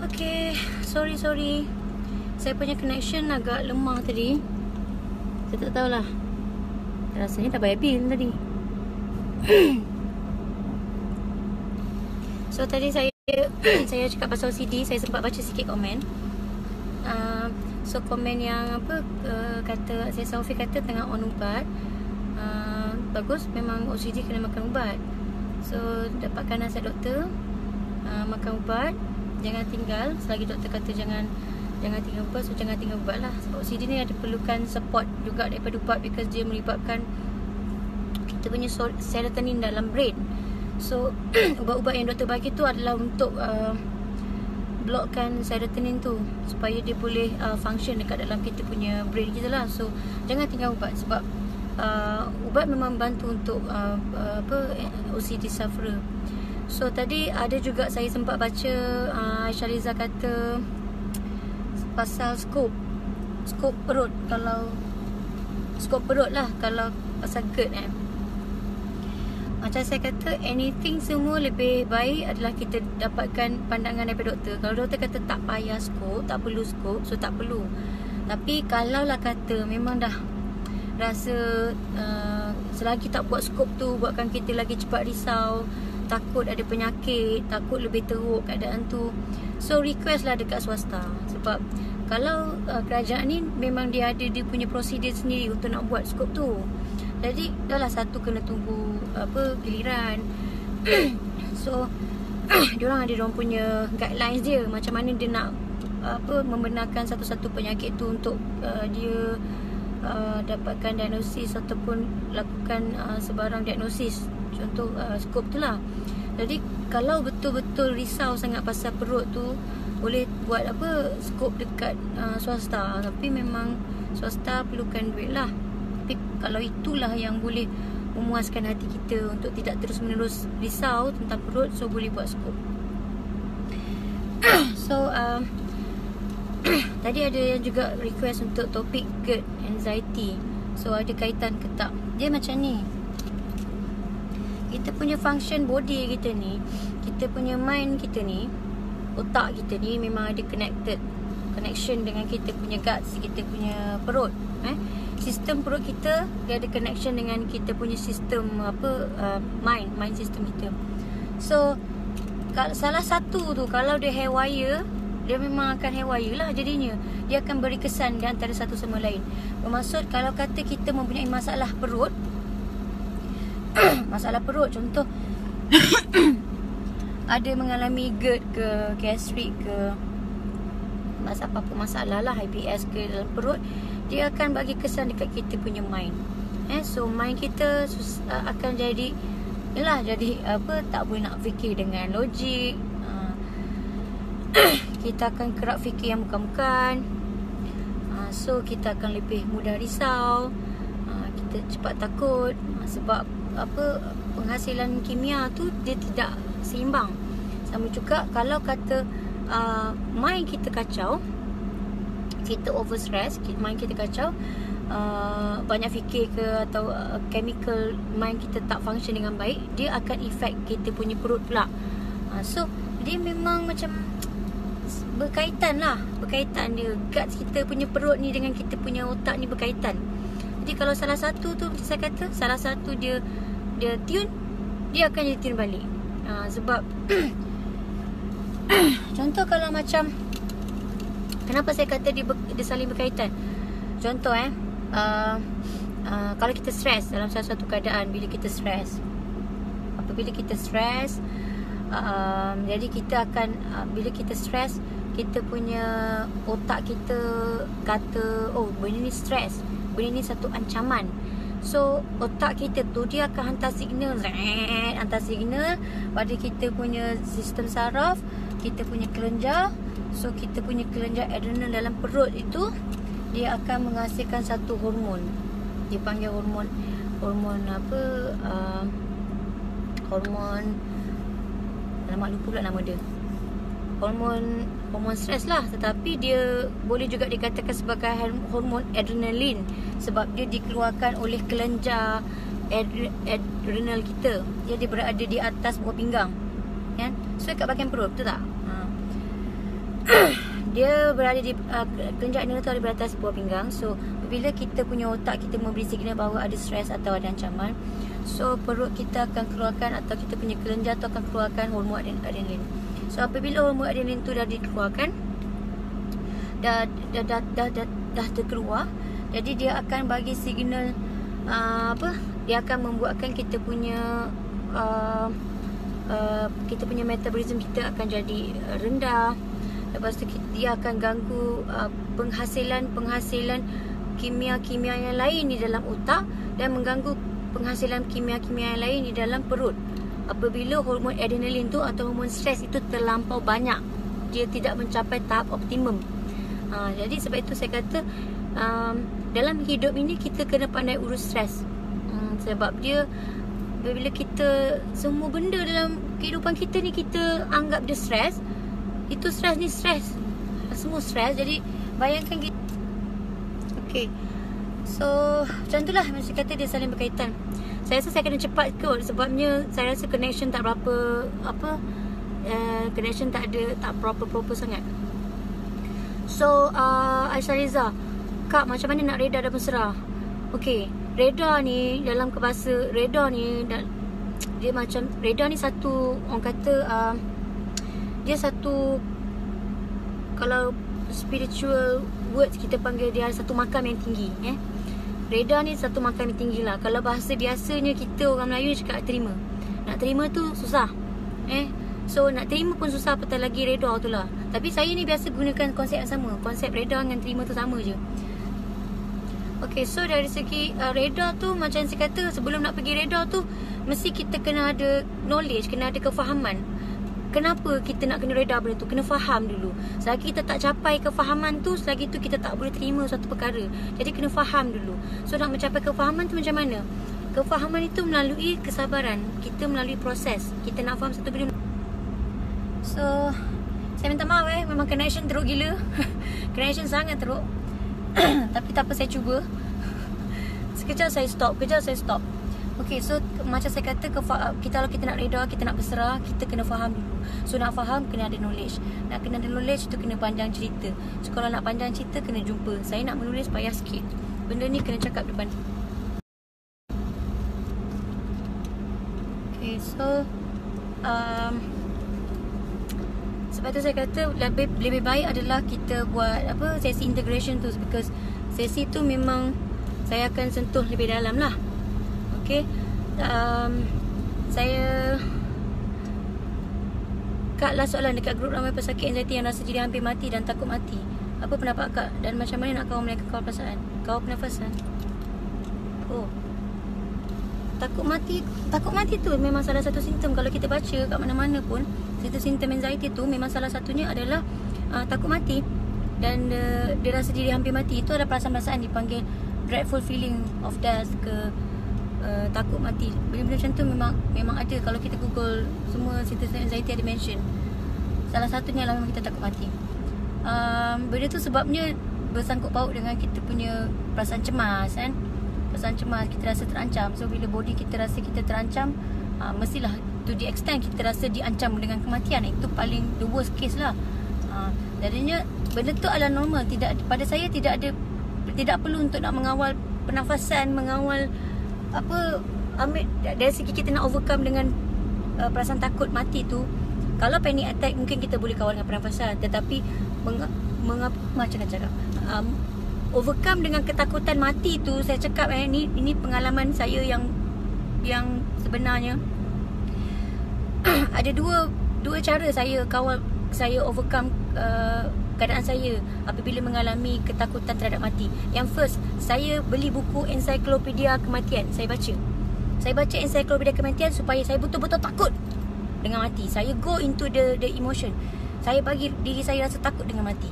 Okay, sorry. Saya punya connection agak lemah tadi. Saya tak tahulah. Rasanya dah bayar bil tadi. So tadi saya cakap pasal OCD. Saya sempat baca sikit komen. So komen yang kata saya Sophie kata tengah on ubat. Bagus, memang OCD kena makan ubat. So dapatkan nasihat doktor, makan ubat, jangan tinggal. Selagi doktor kata jangan tinggal ubat, so jangan tinggal ubat lah. Sebab OCD ni ada perlukan support juga daripada ubat, because dia menyebabkan kita punya serotonin dalam brain. So ubat-ubat yang doktor bagi tu adalah untuk blockkan serotonin tu, supaya dia boleh function dekat dalam kita punya brain kita lah. So jangan tinggal ubat, sebab ubat memang bantu untuk OCD sufferer. So tadi ada juga saya sempat baca Syariza kata pasal skop perut. Kalau skop perut lah, kalau pasal GERD macam saya kata, anything semua lebih baik adalah kita dapatkan pandangan daripada doktor. Kalau doktor kata tak payah skop, tak perlu skop, so tak perlu. Tapi kalau lah kata memang dah rasa selagi tak buat skop tu buatkan kita lagi cepat risau, takut ada penyakit, takut lebih teruk keadaan tu, so request lah dekat swasta. Sebab kalau kerajaan ni memang dia ada dia punya prosedur sendiri untuk nak buat skop tu. Jadi dah lah satu kena tunggu giliran. So diorang ada diorang punya guidelines dia, macam mana dia nak membenarkan satu-satu penyakit tu untuk dia dapatkan diagnosis ataupun lakukan sebarang diagnosis. Contoh skop tu lah. Jadi kalau betul-betul risau sangat pasal perut tu, boleh buat skop dekat swasta. Tapi memang swasta perlukan duit lah. Tapi kalau itulah yang boleh memuaskan hati kita untuk tidak terus-menerus risau tentang perut, so boleh buat skop. So tadi ada yang juga request untuk topik GERD, anxiety. So ada kaitan ke tak? Dia macam ni, kita punya function body kita ni, kita punya mind kita ni, otak kita ni memang ada connection dengan kita punya guts, kita punya perut. Sistem perut kita dia ada connection dengan kita punya sistem mind system kita. So salah satu tu kalau dia haywire, dia memang akan haywire lah jadinya. Dia akan beri kesan di antara satu sama lain. Bermaksud kalau kata kita mempunyai masalah perut masalah perut, contoh ada mengalami GERD ke, gastrik ke, apa-apa masalah lah, IBS ke dalam perut, dia akan bagi kesan dekat kita punya mind. So mind kita akan jadi tak boleh nak fikir dengan logik. Kita akan kerap fikir yang bukan-bukan. So kita akan lebih mudah risau. Kita cepat takut sebab penghasilan kimia tu dia tidak seimbang. Sama juga kalau kata mind kita kacau, kita overstress, mind kita kacau, banyak fikir ke, atau chemical mind kita tak function dengan baik, dia akan effect kita punya perut pula. So dia memang macam berkaitan dia. Guts kita punya perut ni dengan kita punya otak ni berkaitan. Jadi kalau salah satu tu, macam saya kata, salah satu dia tune, dia akan jadi tune balik. Sebab contoh kalau macam, kenapa saya kata dia saling berkaitan? Contoh kalau kita stres dalam satu keadaan, bila kita stres, apabila kita stres, jadi kita akan bila kita stres, kita punya otak kita kata, oh benda ni stres, benda ni satu ancaman. So otak kita tu dia akan hantar signal pada kita punya sistem saraf, kita punya kelenjar. So kita punya kelenjar adrenal dalam perut itu, dia akan menghasilkan satu hormon. Dia panggil hormon alamak lupa pula nama dia. Hormon stres lah, tetapi dia boleh juga dikatakan sebagai hormon adrenalin, sebab dia dikeluarkan oleh kelenjar adrenal kita. Dia berada di atas buah pinggang, kan? So kat bahagian perut, betul tak? dia berada di kelenjar adrenal tu ada di atas buah pinggang. So bila kita punya otak kita memberi signal bahawa ada stres atau ada ancaman, so perut kita akan keluarkan atau kita punya kelenjar tu akan keluarkan hormon adrenalin. So apabila hormon adrenalin tu dah dikeluarkan, dah terkeluar, jadi dia akan bagi signal dia akan membuatkan kita punya metabolism kita akan jadi rendah. Lepas tu dia akan ganggu penghasilan kimia-kimia yang lain di dalam otak dan mengganggu penghasilan kimia-kimia yang lain di dalam perut. Apabila hormon adrenalin tu atau hormon stres itu terlampau banyak, dia tidak mencapai tahap optimum. Jadi sebab itu saya kata dalam hidup ini kita kena pandai urus stres. Sebab dia bila kita semua benda dalam kehidupan kita ni kita anggap dia stres, itu stres ni stres, semua stres. Jadi bayangkan kita. Okay, so macam itulah, macam kata dia saling berkaitan. Saya rasa saya kena cepat kot sebabnya saya rasa connection tak berapa connection tak proper sangat. So Aisyah Reza, Kak, macam mana nak reda dan berserah? Okay, reda ni dalam bahasa reda ni dia macam reda ni satu, orang kata dia satu, kalau spiritual words kita panggil dia satu makam yang tinggi. Reda ni satu makam yang tinggi lah. Kalau bahasa biasanya kita orang Melayu cakap terima. Nak terima tu susah. So nak terima pun susah, apatah lagi reda tu lah. Tapi saya ni biasa gunakan konsep yang sama. Konsep reda dengan terima tu sama je. Okay, so dari segi reda tu, macam saya kata, sebelum nak pergi reda tu mesti kita kena ada knowledge, kena ada kefahaman. Kenapa kita nak kena reda benda tu? Kena faham dulu. Selagi kita tak capai kefahaman tu, selagi tu kita tak boleh terima suatu perkara. Jadi kena faham dulu. So nak mencapai kefahaman tu macam mana? Kefahaman itu melalui kesabaran. Kita melalui proses. Kita nak faham satu benda. So saya minta maaf memang connection teruk gila. Connection sangat teruk. Tapi tak apa, saya cuba. Sekejap saya stop, kejap saya stop. Okay, so macam saya kata, kalau kita nak reda, kita nak berserah, kita kena faham dulu. So nak faham, kena ada knowledge. Nak kena ada knowledge tu kena panjang cerita. So kalau nak panjang cerita, kena jumpa. Saya nak menulis payah sikit. Benda ni kena cakap depan. Okay, so sebab tu saya kata lebih baik adalah kita buat sesi integration tu, because sesi tu memang saya akan sentuh lebih dalam lah. Okay, saya Kak, last soalan dekat grup ramai pesakit anxiety yang rasa diri hampir mati dan takut mati. Apa pendapat Kak dan macam mana nak kawal kawal perasaan? Kawal pernafasan. Oh, takut mati tu memang salah satu simptom. Kalau kita baca kat mana-mana pun, simptom anxiety tu memang salah satunya adalah takut mati. Dan dia rasa diri hampir mati. Itu ada perasaan-perasaan dipanggil dreadful feeling of death ke takut mati. Benda-benda macam tu memang ada. Kalau kita google semua simptom anxiety ada mention. Salah satunya adalah memang kita takut mati. Benda tu sebabnya bersangkut paut dengan kita punya perasaan cemas kan. Perasaan cemas, kita rasa terancam. So bila body kita rasa kita terancam, mestilah to the extent kita rasa diancam dengan kematian. Itu paling the worst case lah. Jadinya benda tu adalah normal. Pada saya tidak perlu untuk nak mengawal pernafasan, mengawal ambil dari segi kita nak overcome dengan perasaan takut mati tu. Kalau panic attack mungkin kita boleh kawal dengan pernafasan, tetapi macam nak cakap, overcome dengan ketakutan mati tu, saya cakap ini pengalaman saya yang sebenarnya ada dua cara saya kawal, saya overcome keadaan saya apabila mengalami ketakutan terhadap mati. Yang first, saya beli buku ensiklopedia kematian. Saya baca ensiklopedia kematian supaya saya betul-betul takut dengan mati. Saya go into the emotion. Saya bagi diri saya rasa takut dengan mati.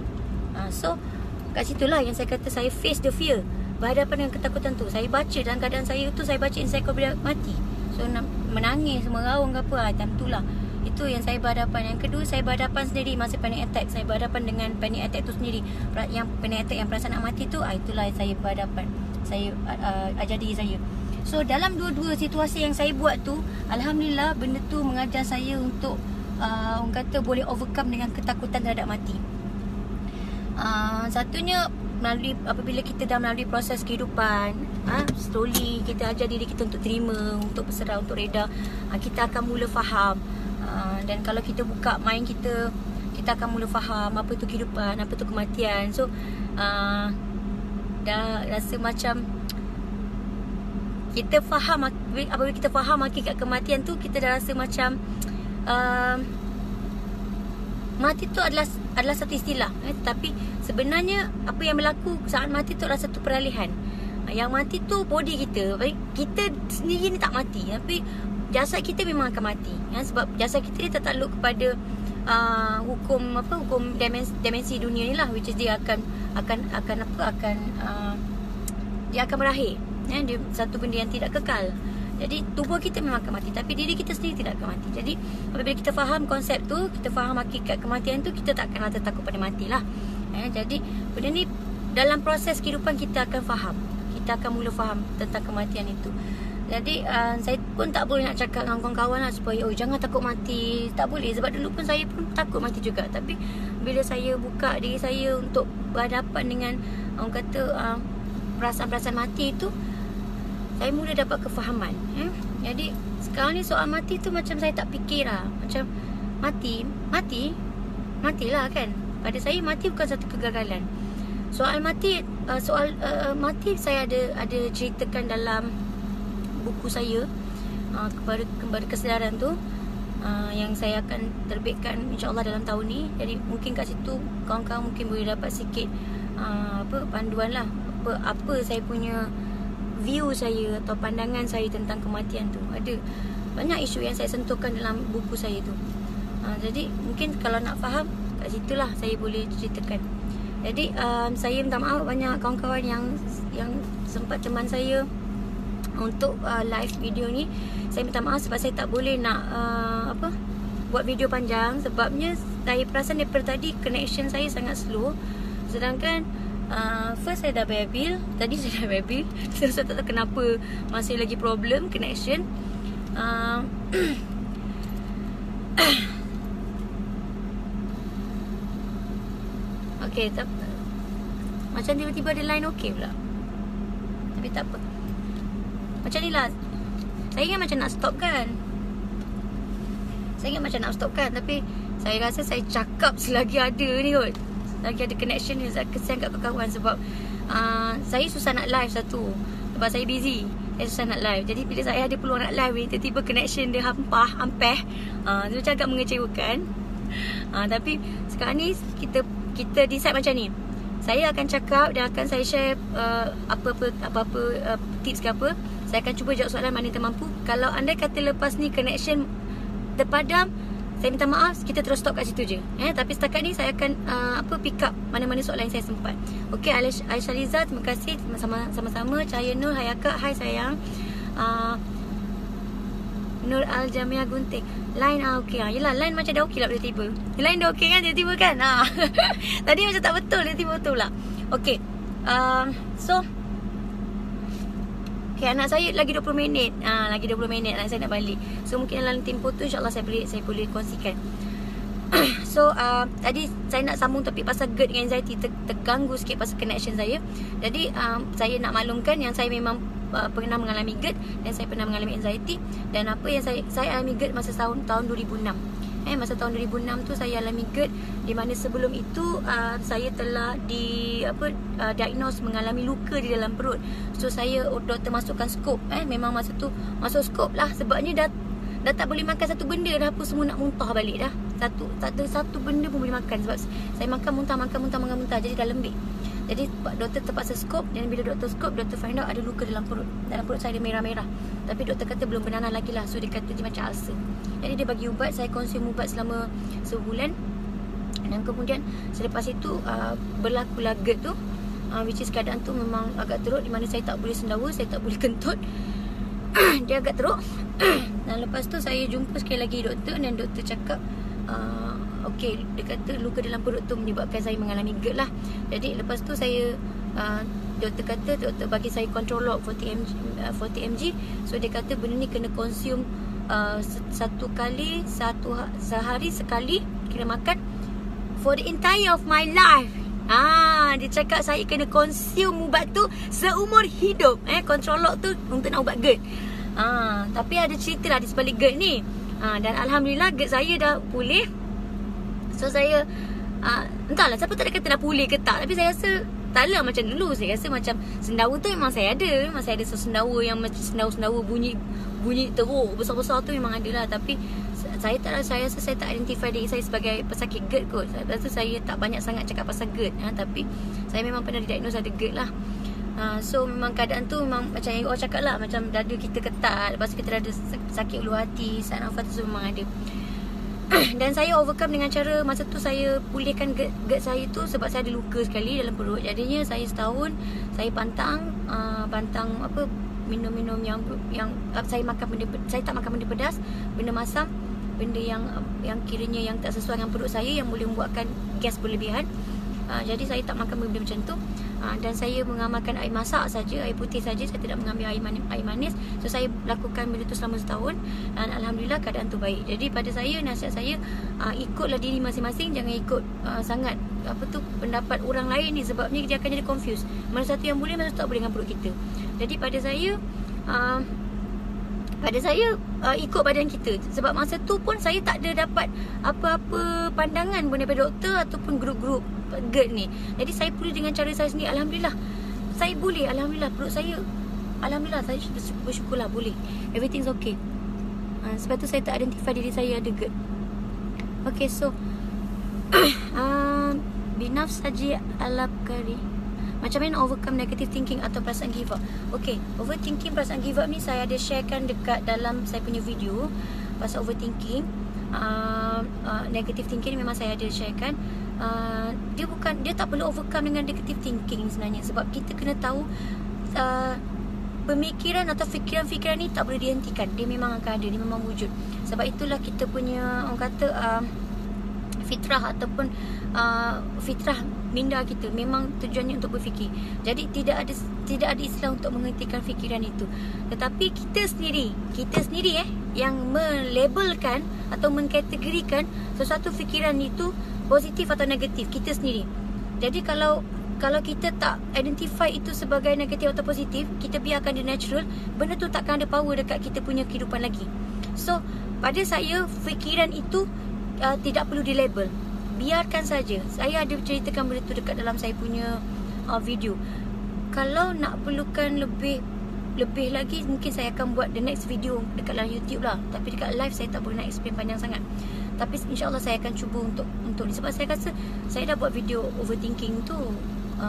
So kat situlah yang saya kata saya face the fear, berhadapan dengan ketakutan tu. Saya baca dalam keadaan saya tu, saya baca ensiklopedia mati. So menangis, meraung ke apa, time tu lah. Itu yang saya berhadapan. Yang kedua, saya berhadapan sendiri masa panic attack. Saya berhadapan dengan panic attack tu sendiri. Yang panic attack yang perasaan nak mati tu, itulah yang saya berhadapan. Saya ajar diri saya. So dalam dua-dua situasi yang saya buat tu, alhamdulillah benda tu mengajar saya untuk orang kata boleh overcome dengan ketakutan terhadap mati. Satunya melalui apabila kita dah melalui proses kehidupan, slowly kita ajar diri kita untuk terima, untuk berserah, untuk reda, kita akan mula faham. Dan kalau kita buka mind kita, kita akan mula faham apa itu kehidupan, apa itu kematian. So dah rasa macam kita faham. Apabila kita faham hakikat kematian tu, kita dah rasa macam mati tu adalah satu istilah, tapi sebenarnya apa yang berlaku saat mati tu adalah satu peralihan. Yang mati tu body kita. Kita sendiri ni tak mati, tapi jasad kita memang akan mati, sebab jasad kita ni tertakluk kepada hukum dimensi dunia ni lah, which is dia akan dia akan berakhir. Dia satu benda yang tidak kekal. Jadi tubuh kita memang akan mati, tapi diri kita sendiri tidak akan mati. Jadi apabila kita faham konsep tu, kita faham hakikat kematian tu, kita tak akan rasa takut pada mati lah. Jadi benda ni dalam proses kehidupan kita akan faham. Kita akan mula faham tentang kematian itu. Jadi saya pun tak boleh nak cakap dengan kawan-kawan lah supaya jangan takut mati. Tak boleh, sebab dulu pun saya pun takut mati juga. Tapi bila saya buka diri saya untuk berhadapan dengan orang kata perasaan-perasaan mati tu, saya mula dapat kefahaman. Jadi sekarang ni soal mati tu macam saya tak fikir lah. Macam matilah kan. Pada saya mati bukan satu kegagalan. Soal mati saya ada ceritakan dalam buku saya, kepada kesedaran tu, yang saya akan terbitkan insya-Allah dalam tahun ni. Jadi mungkin kat situ kawan-kawan mungkin boleh dapat sikit panduan lah, apa saya punya view saya atau pandangan saya tentang kematian tu. Ada banyak isu yang saya sentuhkan dalam buku saya tu. Jadi mungkin kalau nak faham, kat situlah saya boleh ceritakan. Jadi saya minta maaf banyak kawan-kawan yang sempat teman saya untuk live video ni. Saya minta maaf sebab saya tak boleh nak buat video panjang. Sebabnya saya perasan daripada tadi connection saya sangat slow. Sedangkan first saya dah bayar bil. Tadi saya dah bayar bil. Saya tak tahu kenapa masih lagi problem connection. Okay, macam tiba-tiba ada line okay pula. Tapi tak apa. Macam ni lah. Saya ingat macam nak stop kan. Tapi saya rasa saya cakap selagi ada ni kot. Selagi ada connection ni, saya kesian kat kawan-kawan. Sebab saya susah nak live satu. Sebab saya busy, saya susah nak live. Jadi bila saya ada peluang nak live ni, tiba-tiba connection dia hampeh. Dia macam agak mengecewakan. Tapi sekarang ni kita decide macam ni. Saya akan cakap dan akan saya share apa-apa tips ke apa. Saya akan cuba jawab soalan mana yang termampu. Kalau anda kata lepas ni connection terpadam, saya minta maaf, kita terus stop kat situ je. Tapi setakat ni saya akan pick up mana-mana soalan yang saya sempat. Okey, Aisyah Liza, terima kasih. Sama-sama. Cahaya Nur, hai akak, hai sayang. Nur Al-Jamiah Gunting. Line okey. Yelah, line macam dah okey lah tiba-tiba. Line dah okey kan tiba-tiba kan. Tadi macam tak betul, tiba-tiba betul lah. Okey. So okay, anak saya lagi 20 minit. Lagi 20 minit anak saya nak balik. So mungkin dalam tempoh tu insya-Allah saya boleh kongsikan. So tadi saya nak sambung topik pasal GERD dengan anxiety. Terganggu sikit pasal connection saya. Jadi saya nak maklumkan yang saya memang pernah mengalami GERD dan saya pernah mengalami anxiety. Dan apa yang saya alami GERD masa tahun 2006. Masa tahun 2006 tu saya alami GERD, di mana sebelum itu saya telah diagnose mengalami luka di dalam perut. So saya doktor masukkan skop. Memang masa tu masuk skop lah. Sebabnya dah tak boleh makan satu benda dah, apa semua nak muntah balik dah. Tak ada satu benda pun boleh makan. Sebab saya makan muntah. Jadi dah lembik. Jadi doktor terpaksa skop. Dan bila doktor skop, doktor find out ada luka dalam perut. Dalam perut saya ada merah-merah. Tapi doktor kata belum bernanah lagi lah. So dia kata dia macam ulcer. Jadi dia bagi ubat. Saya konsum ubat selama sebulan. Dan kemudian selepas itu berlakulah GERD tu, which is keadaan tu memang agak teruk, di mana saya tak boleh sendawa, saya tak boleh kentut. Dia agak teruk. Dan lepas tu saya jumpa sekali lagi doktor. Dan doktor cakap okey, dia kata luka dalam perut tu menyebabkan saya mengalami GERD lah. Jadi lepas tu saya doktor bagi saya control 40 mg. So dia kata benda ni kena consume sehari sekali, kena makan for the entire of my life. Dia cakap saya kena consume ubat tu seumur hidup. Controlog tu untuk nak ubat GERD. Tapi ada cerita lah di sebalik GERD ni. Dan alhamdulillah GERD saya dah pulih. So saya entahlah siapa tak ada kata dah pulih ke tak, tapi saya rasa taklah macam dulu. Saya rasa macam sendawa tu memang saya ada. Memang saya ada sendawa yang macam sendawa bunyi teruk besar-besar tu memang ada lah. Tapi saya rasa saya tak identify diri saya sebagai pesakit GERD kot. Saya rasa saya tak banyak sangat cakap pasal GERD. Tapi saya memang pernah didiagnose ada GERD lah. So memang keadaan tu memang macam yang orang cakap lah, macam dada kita ketat, lepas tu kita ada sakit ulu hati, sesak nafas tu memang ada. Dan saya overcome dengan cara masa tu saya pulihkan GERD saya tu sebab saya ada luka sekali dalam perut. Jadinya saya setahun saya pantang minum-minum yang saya makan saya tak makan benda pedas, benda masam, benda yang kiranya yang tak sesuai dengan perut saya, yang boleh membuatkan gas berlebihan. Jadi saya tak makan benda macam tu. Dan saya mengamalkan air masak saja, air putih saja. Saya tidak mengambil air manis. So saya lakukan benda tu selama setahun, dan alhamdulillah keadaan tu baik. Jadi pada saya, nasihat saya, ikutlah diri masing-masing. Jangan ikut sangat pendapat orang lain ni, sebabnya dia akan jadi confused. Mana satu yang boleh, mana satu tak boleh dengan perut kita. Jadi pada saya ikut badan kita. Sebab masa tu pun saya tak ada dapat apa-apa pandangan pun daripada doktor ataupun grup-grup GERD ni. Jadi saya pulih dengan cara saya sendiri. Alhamdulillah saya boleh. Alhamdulillah perut saya, alhamdulillah saya bersyukurlah boleh. Everything's okay. Sebab tu saya tak identify diri saya ada GERD. Okay, so binaf saja alap kari. Macam mana overcome negative thinking atau perasaan give up. Okay, overthinking, perasaan give up ni saya ada sharekan dekat dalam saya punya video pasal overthinking. Negative thinking ni memang saya ada sharekan. Dia tak perlu overcome dengan negative thinking sebenarnya. Sebab kita kena tahu pemikiran atau fikiran-fikiran ni tak boleh dihentikan. Dia memang akan ada, dia memang wujud. Sebab itulah kita punya, orang kata, fitrah ataupun fitrah minda kita memang tujuannya untuk berfikir. Jadi tidak ada istilah untuk menghentikan fikiran itu. Tetapi kita sendiri yang melabelkan atau mengkategorikan sesuatu fikiran itu positif atau negatif, kita sendiri. Jadi kalau kita tak identify itu sebagai negatif atau positif, kita biarkan dia natural, benda tu takkan ada power dekat kita punya kehidupan lagi. So pada saya, fikiran itu tidak perlu dilabel. Biarkan saja. Saya ada ceritakan benda tu dekat dalam saya punya video. Kalau nak perlukan lebih lagi, mungkin saya akan buat the next video dekat dalam YouTube lah. Tapi dekat live saya tak boleh nak explain panjang sangat. Tapi insyaAllah saya akan cuba untuk ni. Sebab saya rasa saya dah buat video overthinking tu,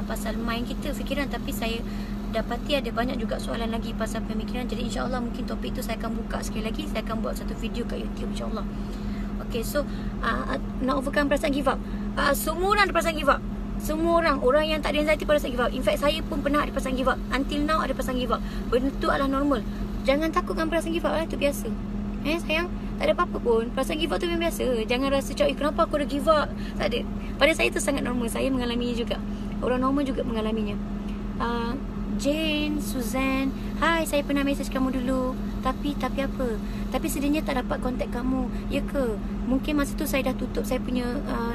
pasal mind kita, fikiran. Tapi saya dapati ada banyak juga soalan lagi pasal pemikiran. Jadi insyaAllah mungkin topik tu saya akan buka sekali lagi. Saya akan buat satu video kat YouTube insyaAllah. Okay, so nak overcome perasaan give up. Semua orang ada perasaan give up. Semua orang yang tak ada anxiety perasaan give up. In fact saya pun pernah ada perasaan give up. Until now ada perasaan give up. Benda tu adalah normal. Jangan takut dengan perasaan give up lah. Itu biasa. Sayang, tak ada apa-apa pun. Perasaan give up tu memang biasa. Jangan rasa macam, kenapa aku dah give up. Tak ada. Pada saya tu sangat normal. Saya mengalaminya juga. Orang normal juga mengalaminya. Jane, Suzanne, hai, saya pernah mesej kamu dulu. Tapi apa? Tapi sedihnya tak dapat kontak kamu. Ya ke? Mungkin masa tu saya dah tutup saya punya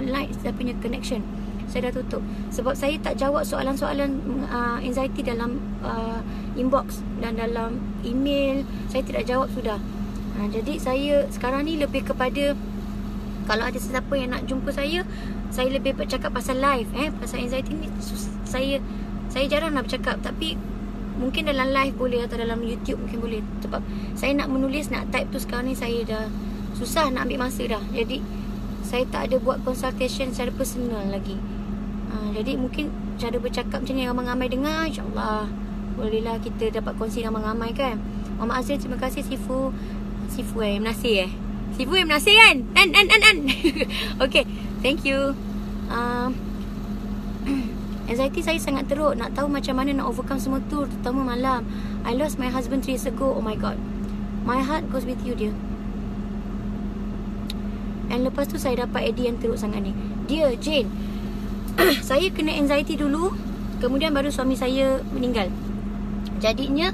line, saya punya connection. Saya dah tutup. Sebab saya tak jawab soalan-soalan anxiety dalam inbox dan dalam email. Saya tidak jawab sudah. Jadi saya sekarang ni lebih kepada, kalau ada sesiapa yang nak jumpa saya lebih bercakap pasal live. Pasal anxiety ni saya jarang nak bercakap. Tapi mungkin dalam live boleh, atau dalam YouTube mungkin boleh. Sebab saya nak menulis, nak type tu sekarang ni saya dah susah nak ambil masa dah. Jadi saya tak ada buat consultation secara personal lagi. Jadi mungkin cara bercakap macam ni ramai-ramai dengar, insyaAllah bolehlah kita dapat kongsi ramai-ramai kan. Mama Azril, terima kasih. Sifu menasih Sifu menasih kan? Okay, thank you. Anxiety saya sangat teruk. Nak tahu macam mana nak overcome semua tu, terutama malam. I lost my husband 3 years ago. Oh my god. My heart goes with you, dear. And lepas tu saya dapat Eddie yang teruk sangat ni. Dear Jane, saya kena anxiety dulu, kemudian baru suami saya meninggal. Jadinya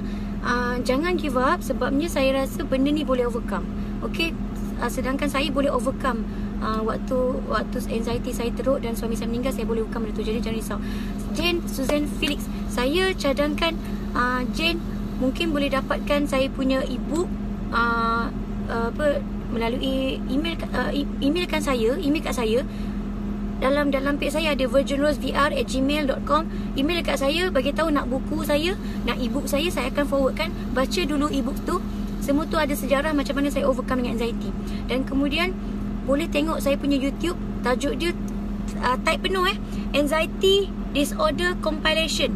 jangan give up. Sebabnya saya rasa benda ni boleh overcome. Okay, sedangkan saya boleh overcome waktu anxiety saya teruk dan suami saya meninggal, saya boleh overcome benda tu. Jadi jangan risau. Jane Susan Felix, saya cadangkan Jane mungkin boleh dapatkan saya punya ebook melalui email kat saya. Dalam page saya ada virginrosevr@gmail.com. Email dekat saya, bagi tahu nak buku saya, nak ebook saya akan forwardkan. Baca dulu ebook tu. Semua tu ada sejarah macam mana saya overcome dengan anxiety. Dan kemudian boleh tengok saya punya YouTube, tajuk dia type penuh Anxiety Disorder Compilation.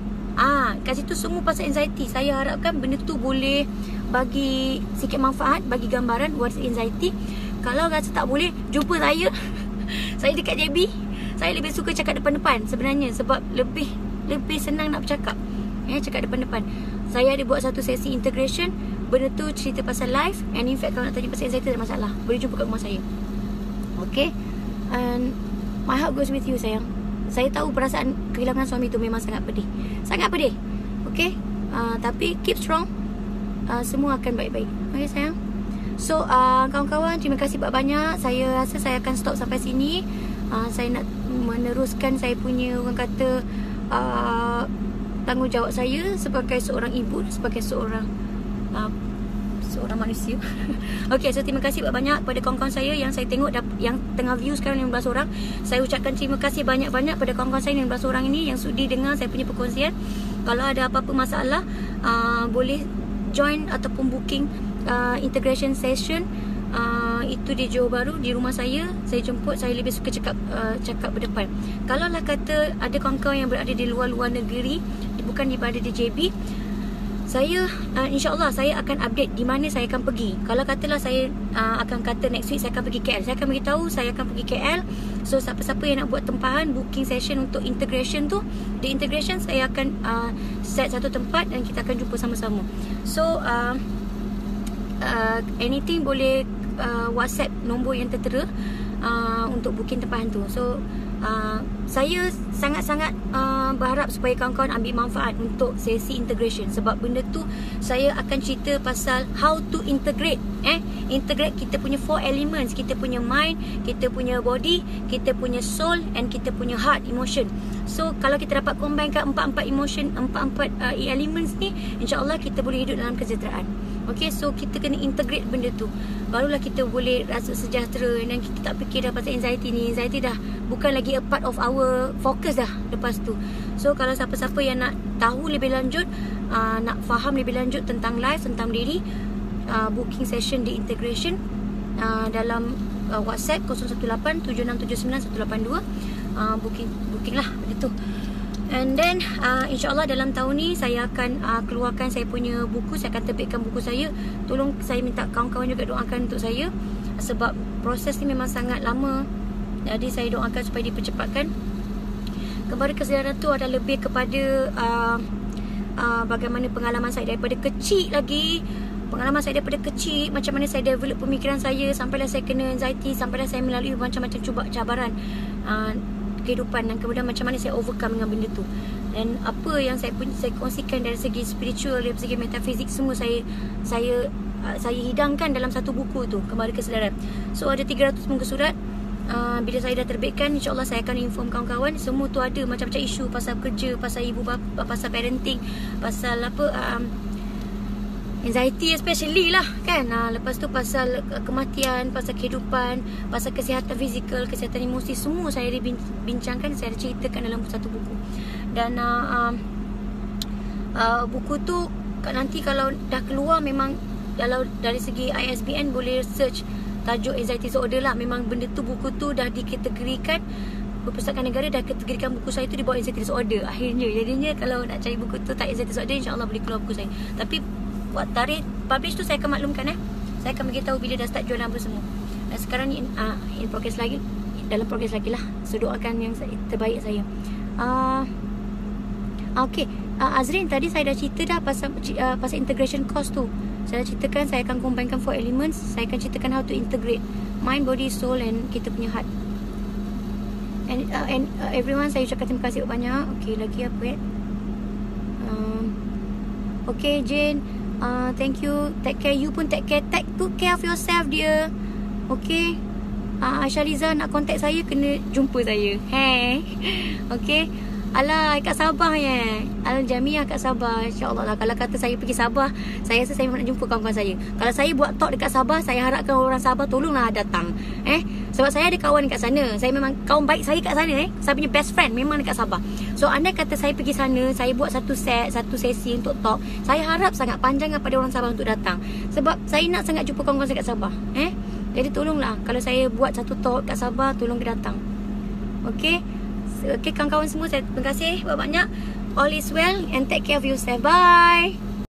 Kat situ semua pasal anxiety. Saya harapkan benda tu boleh bagi sikit manfaat, bagi gambaran what is anxiety. Kalau rasa tak boleh, jumpa saya. Saya dekat JB. Saya lebih suka cakap depan-depan sebenarnya, sebab lebih senang nak bercakap. Cakap depan-depan. Saya ada buat satu sesi integration. Benda tu cerita pasal life. And in fact, kalau nak tanya pasal anxiety, tak ada masalah. Boleh jumpa kat rumah saya. Okay. And my heart goes with you, sayang. Saya tahu perasaan kehilangan suami tu memang sangat pedih. Sangat pedih. Okay. Tapi keep strong. Semua akan baik-baik. Okay, sayang. So, kawan-kawan, terima kasih banyak. Saya rasa saya akan stop sampai sini. Saya nak meneruskan saya punya, orang kata, tanggungjawab saya sebagai seorang ibu, sebagai seorang manusia. Okay, so terima kasih banyak pada kawan-kawan saya yang saya tengok yang tengah view sekarang 15 orang. Saya ucapkan terima kasih banyak-banyak pada kawan-kawan saya 15 orang ini yang sudi dengar saya punya perkongsian. Kalau ada apa-apa masalah, boleh join ataupun booking integration session. Itu di Johor Bahru, di rumah saya jemput. Saya lebih suka cakap berdepan. Kalau lah kata ada kawan-kawan yang berada di luar-luar negeri, bukan berada di JB, saya insyaAllah saya akan update di mana saya akan pergi. Kalau katalah saya akan kata next week saya akan pergi KL, saya akan beritahu saya akan pergi KL. So siapa-siapa yang nak buat tempahan booking session untuk integration tu, di integration saya akan set satu tempat dan kita akan jumpa sama-sama. So anything boleh WhatsApp nombor yang tertera untuk booking tempahan tu. So saya sangat-sangat berharap supaya kawan-kawan ambil manfaat untuk sesi integration. Sebab benda tu saya akan cerita pasal how to integrate. Integrate kita punya 4 elements. Kita punya mind, kita punya body, kita punya soul and kita punya heart, emotion. So kalau kita dapat combinekan 4 emotion, 4 elements ni, insyaAllah kita boleh hidup dalam kesejahteraan. Okay, so kita kena integrate benda tu, barulah kita boleh rasa sejahtera. Dan kita tak fikir dah pasal anxiety ni. Anxiety dah bukan lagi a part of our focus dah lepas tu. So kalau siapa-siapa yang nak tahu lebih lanjut, nak faham lebih lanjut tentang life, tentang diri, booking session di integration dalam WhatsApp 018-7679-182. Booking lah benda tu. And then insyaAllah dalam tahun ni saya akan keluarkan saya punya buku. Saya akan terbitkan buku saya. Tolong saya minta kawan-kawan juga doakan untuk saya, sebab proses ni memang sangat lama. Jadi saya doakan supaya dipercepatkan. Kembali kesedaran tu ada lebih kepada bagaimana pengalaman saya daripada kecil lagi. Pengalaman saya daripada kecil, macam mana saya develop pemikiran saya, sampailah saya kena anxiety, sampailah saya melalui macam-macam cabaran kehidupan, dan kemudian macam mana saya overcome dengan benda tu. Dan apa yang saya kongsikan dari segi spiritual, dari segi metafizik, semua saya hidangkan dalam satu buku tu, Kembali Kesedaran. So ada 300 muka surat. Bila saya dah terbitkan, insyaAllah saya akan inform kawan-kawan. Semua tu ada macam-macam isu pasal kerja, pasal ibu bapa, pasal parenting, pasal anxiety especially lah kan. Lepas tu pasal kematian, pasal kehidupan, pasal kesihatan fizikal, kesihatan emosi, semua saya ada bincangkan, saya ada ceritakan dalam satu buku. Dan buku tu nanti kalau dah keluar, memang kalau dari segi ISBN boleh search tajuk anxiety disorder lah. Memang benda tu, buku tu dah dikategorikan, Perpustakaan Negara dah kategorikan buku saya tu di bawah anxiety disorder. Akhirnya, jadinya kalau nak cari buku tu tak anxiety disorder, insyaAllah boleh keluar buku saya. Tapi buat tarikh publish tu saya akan maklumkan. Saya akan beritahu bila dah start jualan apa semua. Dan sekarang ni in progress lagi, dalam progress lagi lah. So doakan yang terbaik saya. Okay, Azrin, tadi saya dah cerita dah pasal integration course tu. Saya dah ceritakan saya akan combinekan 4 elements. Saya akan ceritakan how to integrate mind, body, soul and kita punya heart. And everyone, saya ucapkan terima kasih banyak. Okay, lagi apa okay, Jane, thank you. Take care. You pun take care. Take good care of yourself, dear. Okay. Syariza nak contact saya, kena jumpa saya. Okay. Alah, kat Sabah ya. Al-Jamiah kat Sabah. InsyaAllah lah. Kalau kata saya pergi Sabah, saya rasa saya nak jumpa kawan-kawan saya. Kalau saya buat talk dekat Sabah, saya harapkan orang Sabah tolonglah datang. Sebab saya ada kawan dekat sana. Saya memang kawan baik saya kat sana. Saya punya best friend memang dekat Sabah. So anda kata saya pergi sana, saya buat satu sesi untuk talk, saya harap sangat panjang pada orang Sabah untuk datang. Sebab saya nak sangat jumpa kawan-kawan saya kat Sabah. Jadi tolonglah, kalau saya buat satu talk kat Sabah, tolong dia datang. Okay. Okay, kawan-kawan semua, saya terima kasih banyak. All is well and take care of yourself. Bye.